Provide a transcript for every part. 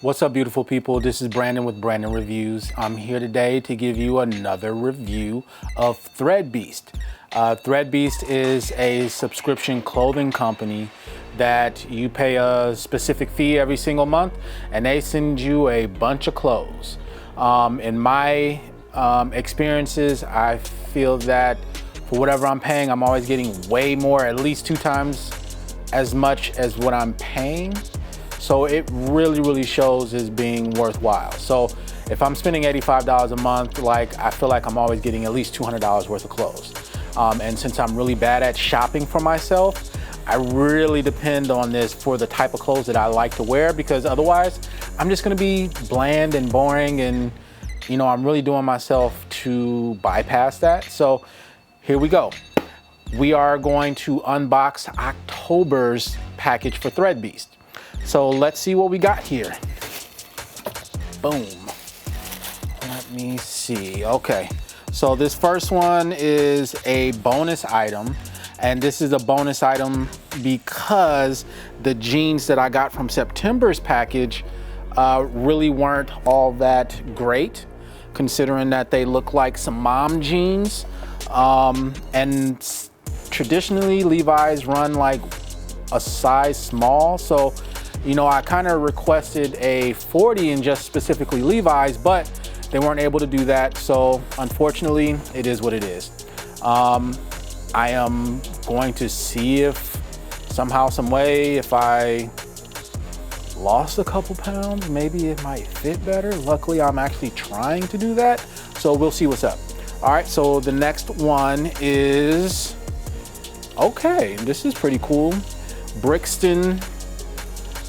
What's up, beautiful people? This is Brandon with Brandon Reviews. I'm here today to give you another review of Threadbeast. Threadbeast is a subscription clothing company that you pay a specific fee every single month, and they send you a bunch of clothes. In my experiences, I feel that for whatever I'm paying, I'm always getting way more, at least 2 times as much as what I'm paying. So it really shows as being worthwhile. So if I'm spending $85 a month, I feel like I'm always getting at least $200 worth of clothes. And since I'm really bad at shopping for myself, I really depend on this for the type of clothes that I like to wear, because otherwise I'm just gonna be bland and boring, and I'm really doing myself to bypass that. So here we go. We are going to unbox October's package for Threadbeast. So let's see what we got here. Boom. Let me see. Okay. So this first one is a bonus item. And this is a bonus item because the jeans that I got from September's package really weren't all that great, considering that they look like some mom jeans. And traditionally, Levi's run like a size small. So I kind of requested a 40 in just specifically Levi's, but they weren't able to do that. So unfortunately, it is what it is. I am going to see if somehow, some way, if I lost a couple pounds, maybe it might fit better. Luckily, I'm actually trying to do that. So we'll see what's up. All right, so the next one is, okay, this is pretty cool. Brixton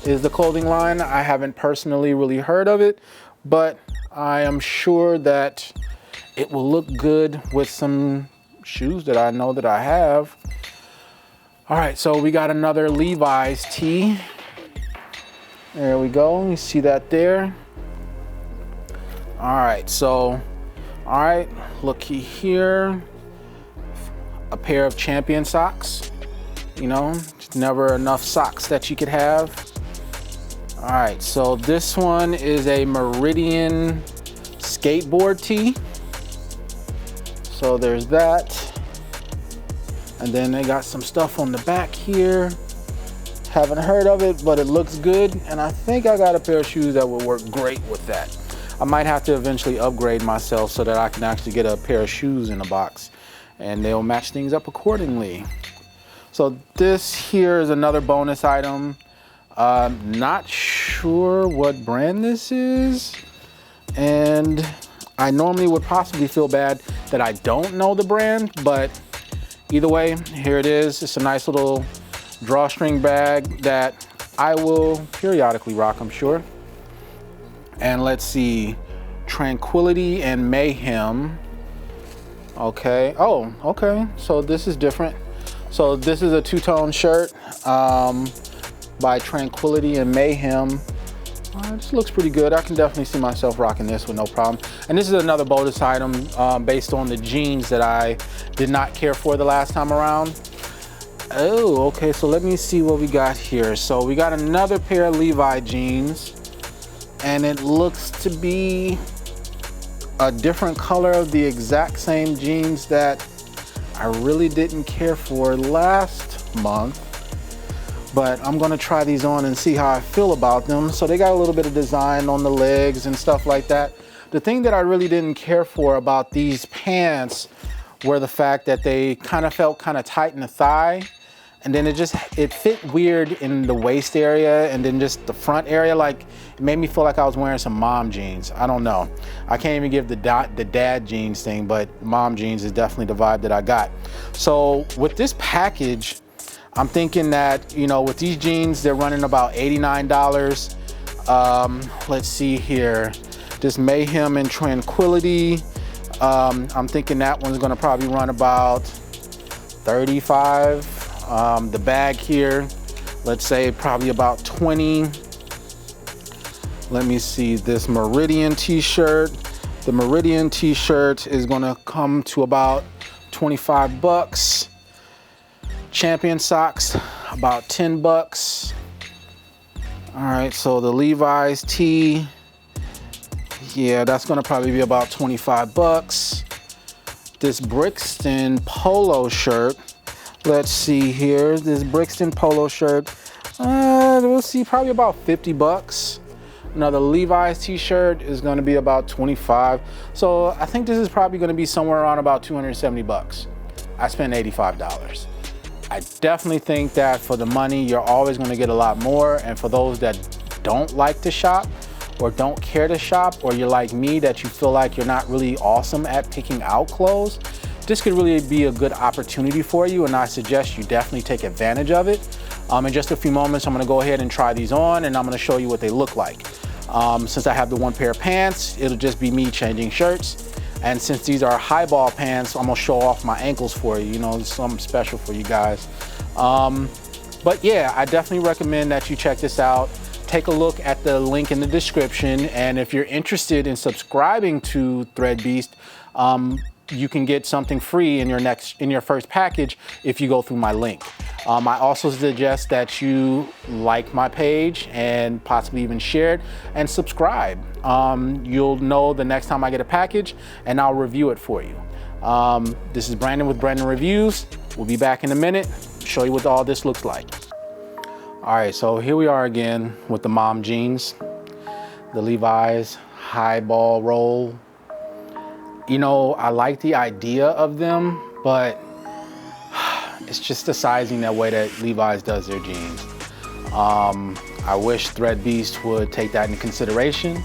is the clothing line. I haven't personally really heard of it, but I am sure that it will look good with some shoes that I know that I have. All right, so we got another Levi's tee. There we go, you see that there. All right, so, looky here. A pair of Champion socks. Never enough socks that you could have. All right, so this one is a Meridian skateboard tee. So there's that. And then they got some stuff on the back here. Haven't heard of it, but it looks good. And I think I got a pair of shoes that will work great with that. I might have to eventually upgrade myself so that I can actually get a pair of shoes in a box, and they'll match things up accordingly. So this here is another bonus item. Not sure what brand this is, and I normally would possibly feel bad that I don't know the brand, but either way, here it is. It's a nice little drawstring bag that I will periodically rock, I'm sure. And let's see, Tranquility and Mayhem. Okay, oh, okay, so this is different. So this is a two-tone shirt by Tranquility and Mayhem. This looks pretty good. I can definitely see myself rocking this with no problem. And this is another bonus item based on the jeans that I did not care for the last time around. Oh, okay, so let me see what we got here. So we got another pair of Levi jeans, and it looks to be a different color of the exact same jeans that I really didn't care for last month. But I'm gonna try these on and see how I feel about them. So they got a little bit of design on the legs and stuff like that. The thing that I really didn't care for about these pants were the fact that they kind of felt kind of tight in the thigh. And then it fit weird in the waist area, and then just the front area, like it made me feel like I was wearing some mom jeans. I don't know. I can't even give the dad jeans thing, but mom jeans is definitely the vibe that I got. So with this package, I'm thinking that, with these jeans, they're running about $89. Let's see here. This Mayhem and Tranquility, I'm thinking that one's gonna probably run about $35. The bag here, let's say probably about 20. Let me see, this Meridian t-shirt. The Meridian t-shirt is gonna come to about 25 bucks. Champion socks, about 10 bucks. All right, so the Levi's tee, yeah, that's gonna probably be about 25 bucks. This Brixton polo shirt, let's see here, this Brixton polo shirt, we'll see, probably about 50 bucks. Another Levi's t-shirt is gonna be about 25. So I think this is probably gonna be somewhere around about 270 bucks. I spent $85. I definitely think that for the money, you're always gonna get a lot more. And for those that don't like to shop or don't care to shop, or you're like me that you feel like you're not really awesome at picking out clothes, this could really be a good opportunity for you, and I suggest you definitely take advantage of it. In just a few moments, I'm gonna go ahead and try these on, and I'm gonna show you what they look like. Since I have the one pair of pants, it'll just be me changing shirts. And since these are highball pants, I'm gonna show off my ankles for you, you know, something special for you guys. But yeah, I definitely recommend that you check this out. Take a look at the link in the description. And if you're interested in subscribing to ThreadBeast, you can get something free in your first package if you go through my link. I also suggest that you like my page and possibly even share it and subscribe. You'll know the next time I get a package and I'll review it for you. This is Brandon with Brandon Reviews. We'll be back in a minute, show you what all this looks like. All right, so here we are again with the mom jeans, the Levi's highball roll. You know, I like the idea of them, but it's just the sizing that way that Levi's does their jeans. I wish ThreadBeast would take that into consideration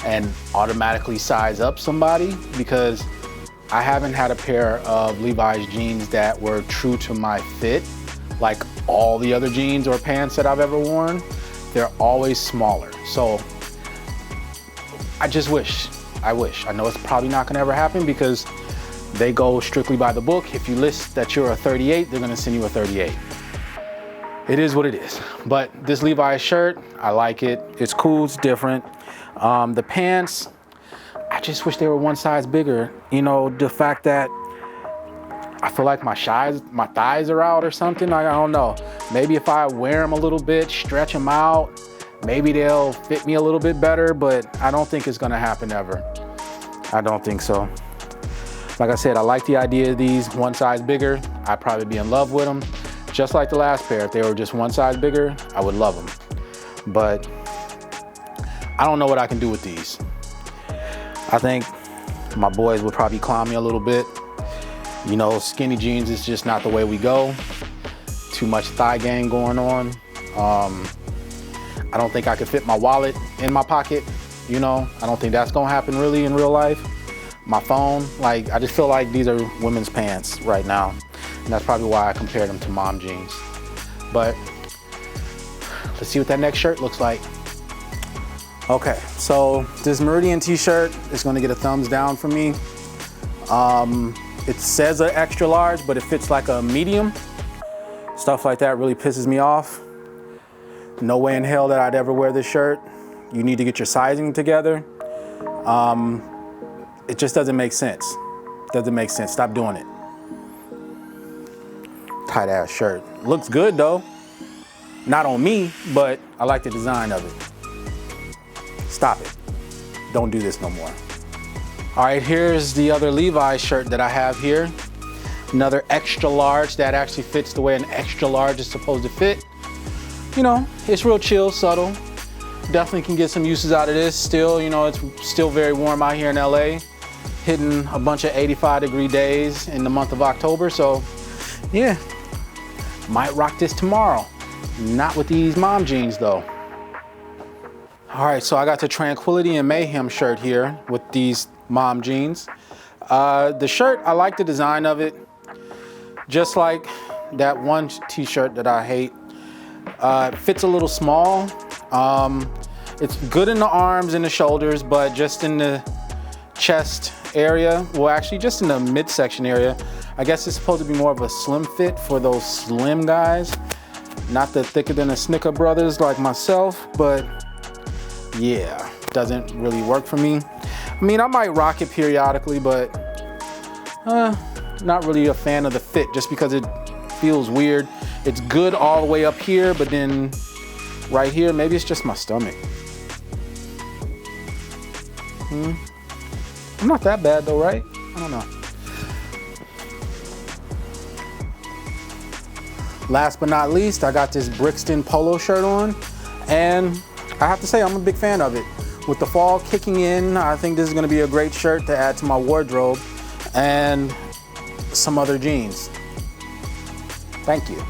and automatically size up somebody, because I haven't had a pair of Levi's jeans that were true to my fit, like all the other jeans or pants that I've ever worn. They're always smaller. So I just wish. I know it's probably not gonna ever happen because they go strictly by the book. If you list that you're a 38, they're gonna send you a 38. It is what it is. But this Levi's shirt, I like it. It's cool, it's different. The pants, I just wish they were one size bigger. You know, the fact that I feel like my thighs are out or something, I don't know. Maybe if I wear them a little bit, stretch them out, maybe they'll fit me a little bit better, but I don't think it's gonna happen ever. I don't think so. Like I said, I like the idea of these one size bigger. I'd probably be in love with them. Just like the last pair, if they were just one size bigger, I would love them. But I don't know what I can do with these. I think my boys would probably clown me a little bit. You know, skinny jeans is just not the way we go. Too much thigh gang going on. I don't think I could fit my wallet in my pocket. You know, I don't think that's gonna happen really in real life. My phone, like, I just feel like these are women's pants right now. And that's probably why I compared them to mom jeans. But let's see what that next shirt looks like. Okay, so this Meridian t-shirt is gonna get a thumbs down from me. It says an extra large, but it fits like a medium. Stuff like that really pisses me off. No way in hell that I'd ever wear this shirt. You need to get your sizing together. It just doesn't make sense. Doesn't make sense. Stop doing it. Tight ass shirt. Looks good though. Not on me, but I like the design of it. Stop it. Don't do this no more. All right, here's the other Levi's shirt that I have here. Another extra large that actually fits the way an extra large is supposed to fit. You know, it's real chill, subtle. Definitely can get some uses out of this. Still, you know, it's still very warm out here in LA. Hitting a bunch of 85-degree days in the month of October. So yeah, might rock this tomorrow. Not with these mom jeans though. All right, so I got the Tranquility and Mayhem shirt here with these mom jeans. The shirt, I like the design of it. Just like that one t-shirt that I hate. It fits a little small. It's good in the arms and the shoulders, but just in the chest area, well actually just in the midsection area, I guess it's supposed to be more of a slim fit for those slim guys, not the thicker than a Snicker brothers like myself, but yeah, doesn't really work for me. I mean, I might rock it periodically, but not really a fan of the fit just because it feels weird. It's good all the way up here, but then right here. Maybe it's just my stomach. I'm not that bad though, right? I don't know. Last but not least, I got this Brixton polo shirt on, and I have to say I'm a big fan of it. With the fall kicking in, I think this is gonna be a great shirt to add to my wardrobe, and some other jeans. Thank you.